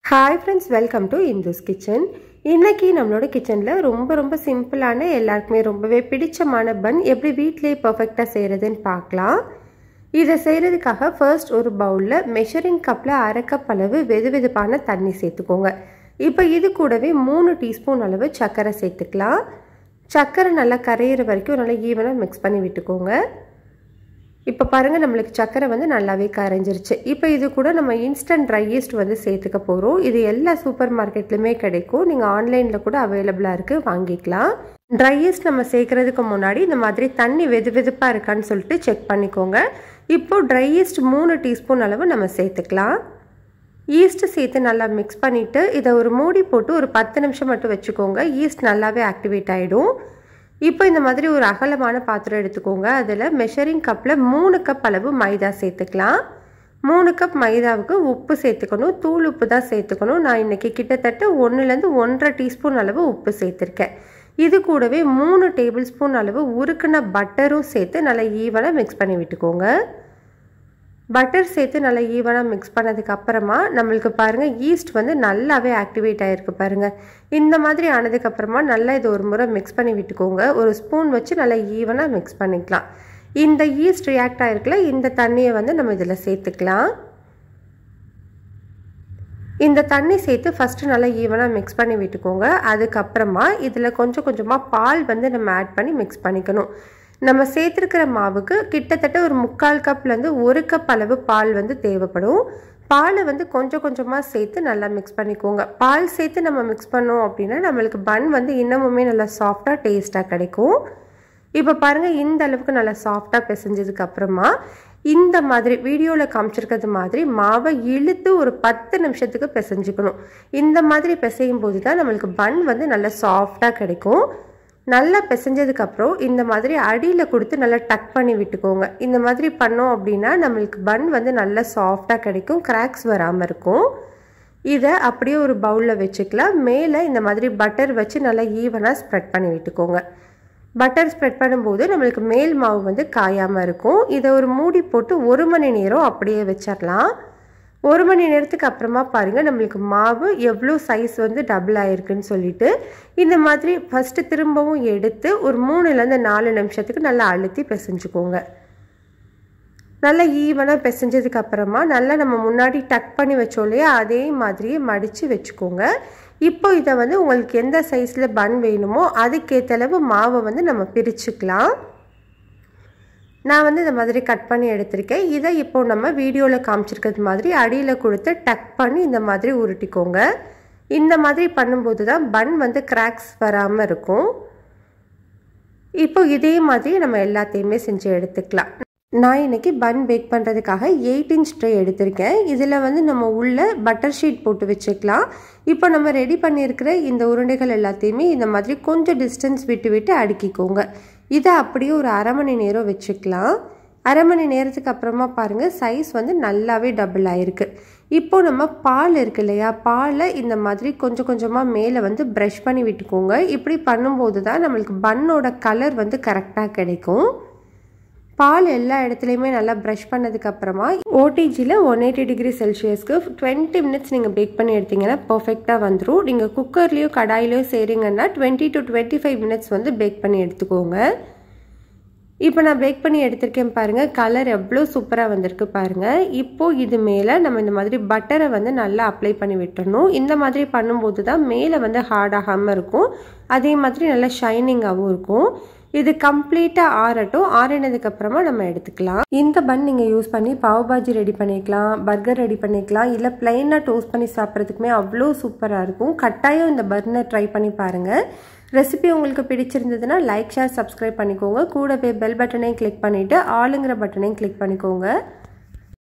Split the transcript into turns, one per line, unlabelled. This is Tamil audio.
Hi friends, welcome to Indu's Kitchen. இன்னைக்கு நம்மளோட கிச்சன்ல ரொம்ப சிம்பிளான எல்லாருக்குமே ரொம்பவே பிடிச்சமான பன் எப்படி வீட்லயே பெர்ஃபெக்ட்டா செய்யறதுன்னு பார்க்கலாம். இத செய்யிறதுக்காக ஃபர்ஸ்ட் ஒரு பவுல்ல மெஷரிங் கப்ல 1/2 கப் அளவு வெதுவெதுப்பான தண்ணி சேர்த்துக்கோங்க. இப்போ இது கூடவே 3 டீஸ்பூன் அளவு சர்க்கரை சேர்த்துக்கலாம். சர்க்கரை நல்லா கரையிற வரைக்கும் நல்லா ஈவனா மிக்ஸ் பண்ணி விட்டுக்கோங்க. இப்போ பாருங்க நமக்கு சக்கரை வந்து நல்லாவே கரைஞ்சிருச்சு. இப்போ இது கூட நம்ம இன்ஸ்டன்ட் ட்ரை ஈஸ்ட் வந்து சேர்த்துக்க போறோம். இது எல்லா சூப்பர் மார்க்கெட்லயுமே கிடைக்கும். நீங்க ஆன்லைன்ல கூட அவைலபிளா இருக்கு, வாங்கிக்கலாம். ட்ரை ஈஸ்ட் நம்ம சேர்க்கறதுக்கு முன்னாடி இந்த மாதிரி தண்ணி வெதுவெதுப்பா இருக்கான்னு சொல்லிட்டு செக் பண்ணிக்கோங்க. இப்போ ட்ரை ஈஸ்ட் 3 டீஸ்பூன் அளவு நம்ம சேர்த்துக்கலாம். ஈஸ்ட் சேர்த்து நல்லா மிக்ஸ் பண்ணிட்டு இதை ஒரு மூடி போட்டு ஒரு 10 நிமிஷம் மட்டும் வச்சுக்கோங்க. ஈஸ்ட் நல்லாவே ஆக்டிவேட் ஆயிடும். இப்போ இந்த மாதிரி ஒரு அகலமான பாத்திரம் எடுத்துக்கோங்க. அதில் மெஷரிங் கப்பில் 3 கப் அளவு மைதா சேர்த்துக்கலாம். 3 கப் மைதாவுக்கு உப்பு சேர்த்துக்கணும். தூள் உப்பு தான் சேர்த்துக்கணும். நான் இன்றைக்கி கிட்டத்தட்ட 1லேருந்து 1.5 டீஸ்பூன் அளவு உப்பு சேர்த்துருக்கேன். இது கூடவே 3 டேபிள் ஸ்பூன் அளவு உருக்குன பட்டரும் சேர்த்து நல்லா ஈவனாக மிக்ஸ் பண்ணி விட்டுக்கோங்க. பட்டர் சேர்த்து நல்லா ஈவனாக மிக்ஸ் பண்ணதுக்கு அப்புறமா நம்மளுக்கு பாருங்கள் ஈஸ்ட் வந்து நல்லாவே ஆக்டிவேட் ஆகிருக்கு பாருங்கள். இந்த மாதிரி ஆனதுக்கப்புறமா நல்லா இதை ஒரு முறை மிக்ஸ் பண்ணி விட்டுக்கோங்க. ஒரு ஸ்பூன் வச்சு நல்லா ஈவனாக மிக்ஸ் பண்ணிக்கலாம். இந்த ஈஸ்ட் ரியாக்ட் ஆகிருக்குல, இந்த தண்ணியை வந்து நம்ம இதில் சேர்த்துக்கலாம். இந்த தண்ணி சேர்த்து ஃபஸ்ட்டு நல்லா ஈவனாக மிக்ஸ் பண்ணி விட்டுக்கோங்க. அதுக்கப்புறமா இதில் கொஞ்சமாக பால் வந்து நம்ம ஆட் பண்ணி மிக்ஸ் பண்ணிக்கணும். நம்ம சேர்த்துருக்கிற மாவுக்கு கிட்டத்தட்ட ஒரு 3/4 கப்லேருந்து 1 கப் அளவு பால் வந்து தேவைப்படும். பாலை வந்து கொஞ்சமாக சேர்த்து நல்லா மிக்ஸ் பண்ணிக்கோங்க. பால் சேர்த்து நம்ம மிக்ஸ் பண்ணோம் அப்படின்னா நம்மளுக்கு பன் வந்து இன்னமுமே நல்லா சாஃப்டாக டேஸ்ட்டாக கிடைக்கும். இப்போ பாருங்கள் இந்த அளவுக்கு நல்லா சாஃப்டாக பிசைஞ்சதுக்கு அப்புறமா இந்த மாதிரி வீடியோவில் காமிச்சிருக்கிறது மாதிரி மாவை இழுத்து ஒரு 10 நிமிஷத்துக்கு பிசைஞ்சுக்கணும். இந்த மாதிரி பிசையும் போது தான் நம்மளுக்கு பன் வந்து நல்லா சாஃப்டாக கிடைக்கும். நல்லா பிசைஞ்சதுக்கப்புறம் இந்த மாதிரி அடியில் கொடுத்து நல்லா டக் பண்ணி விட்டுக்கோங்க. இந்த மாதிரி பண்ணோம் அப்படின்னா நம்மளுக்கு பன் வந்து நல்லா சாஃப்டாக கிடைக்கும், கிராக்ஸ் வராமல் இருக்கும். இதை அப்படியே ஒரு பவுலில் வச்சுக்கலாம். மேலே இந்த மாதிரி பட்டர் வச்சு நல்லா ஈவனாக ஸ்ப்ரெட் பண்ணி விட்டுக்கோங்க. பட்டர் ஸ்ப்ரெட் பண்ணும்போது நம்மளுக்கு மேல் மாவு வந்து காயாமல் இருக்கும். இதை ஒரு மூடி போட்டு 1 மணி நேரம் அப்படியே வச்சிடலாம். 1 மணி நேரத்துக்கு அப்புறமா பாருங்கள் நம்மளுக்கு மாவு எவ்வளோ சைஸ் வந்து டபுள் ஆகிருக்குன்னு சொல்லிட்டு இந்த மாதிரி ஃபஸ்ட்டு திரும்பவும் எடுத்து ஒரு 3லேருந்து 4 நிமிஷத்துக்கு நல்லா அழுத்தி பிசைஞ்சுக்கோங்க. நல்லா ஈவனாக பிசைஞ்சதுக்கு அப்புறமா நல்லா நம்ம முன்னாடி டக் பண்ணி வச்சோம் இல்லையா, அதே மாதிரியே மடித்து வச்சுக்கோங்க. இப்போ இதை வந்து உங்களுக்கு எந்த சைஸில் பன் வேணுமோ அதுக்கேற்ற அளவு மாவை வந்து நம்ம பிரிச்சுக்கலாம். நான் வந்து இந்த மாதிரி கட் பண்ணி எடுத்திருக்கேன். இதை இப்போ நம்ம வீடியோவில் காமிச்சிருக்கிறது மாதிரி அடியில் கொடுத்து டக் பண்ணி இந்த மாதிரி உருட்டிக்கோங்க. இந்த மாதிரி பண்ணும்போது தான் பன் வந்து கிராக்ஸ் வராமல் இருக்கும். இப்போ இதே மாதிரி நம்ம எல்லாத்தையுமே செஞ்சு எடுத்துக்கலாம். நான் இன்றைக்கி பன் பேக் பண்ணுறதுக்காக 8 இன்ச் ட்ரே எடுத்திருக்கேன். இதில் வந்து நம்ம உள்ள பட்டர் ஷீட் போட்டு வச்சுக்கலாம். இப்போ நம்ம ரெடி பண்ணியிருக்கிற இந்த உருண்டைகள் எல்லாத்தையுமே இந்த மாதிரி கொஞ்சம் டிஸ்டன்ஸ் விட்டு அடுக்கிக்கோங்க. இதை அப்படியே ஒரு 1/2 மணி நேரம் வச்சுக்கலாம். 1/2 மணி நேரத்துக்கு அப்புறமா பாருங்கள் சைஸ் வந்து நல்லாவே டபுள் ஆகிருக்கு. இப்போ நம்ம பால் இருக்கு இல்லையா, பாலை இந்த மாதிரி கொஞ்சமாக மேலே வந்து ப்ரஷ் பண்ணி விட்டுக்கோங்க. இப்படி பண்ணும்போது தான் நம்மளுக்கு பன்னோட கலர் வந்து கரெக்டாக கிடைக்கும். பால் எல்லா இடத்துலையுமே நல்லா ப்ரஷ் பண்ணதுக்கப்புறமா ஓடிஜியில் 180 டிகிரி செல்சியஸ்க்கு 20 மினிட்ஸ் நீங்கள் பேக் பண்ணி எடுத்தீங்கன்னா பர்ஃபெக்டாக வந்துடும். நீங்கள் குக்கர்லேயோ கடாயிலையோ செய்கிறீங்கன்னா 20 to 25 மினிட்ஸ் வந்து பேக் பண்ணி எடுத்துக்கோங்க. இப்போ நான் பேக் பண்ணி எடுத்திருக்கேன் பாருங்கள், கலர் எவ்வளோ சூப்பராக வந்திருக்கு பாருங்கள். இப்போது இது மேலே நம்ம இந்த மாதிரி பட்டரை வந்து நல்லா அப்ளை பண்ணி விட்டுறணும். இந்த மாதிரி பண்ணும்போது தான் மேலே வந்து ஹார்டாகாமல் இருக்கும், அதே மாதிரி நல்லா ஷைனிங்காகவும் இருக்கும். இது கம்ப்ளீட்டாக ஆறட்டும். ஆறினதுக்கப்புறமா நம்ம எடுத்துக்கலாம். இந்த பன் நீங்கள் யூஸ் பண்ணி பாவ் பாஜி ரெடி பண்ணிக்கலாம், பர்கர் ரெடி பண்ணிக்கலாம், இல்லை பிளைனாக டோஸ்ட் பண்ணி சாப்பிட்றதுக்குமே அவ்வளோ சூப்பராக இருக்கும். கட்டாயம் இந்த பன்னை ட்ரை பண்ணி பாருங்கள். ரெசிபி உங்களுக்கு பிடிச்சிருந்ததுன்னா லைக், ஷேர், சப்ஸ்கிரைப் பண்ணிக்கோங்க. கூடவே பெல் பட்டனையும் கிளிக் பண்ணிவிட்டு ஆளுங்கிற பட்டனையும் கிளிக் பண்ணிக்கோங்க.